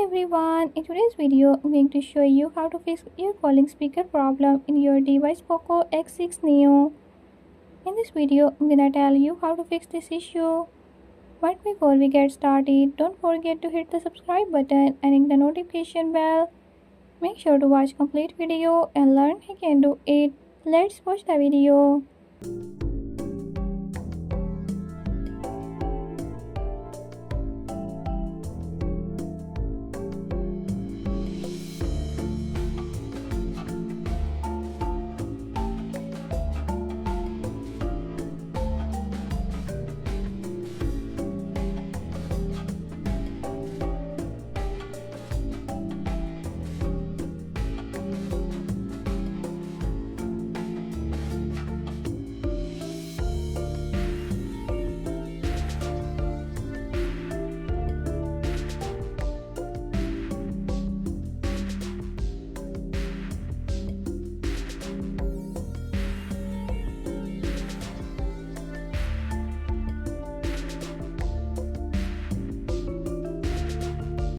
everyone, in today's video I'm going to show you how to fix your calling speaker problem in your device POCO X6 Neo. In this video I'm gonna tell you how to fix this issue. But before we get started, don't forget to hit the subscribe button and ring the notification bell. Make sure to watch complete video and learn how you can do it. Let's watch the video.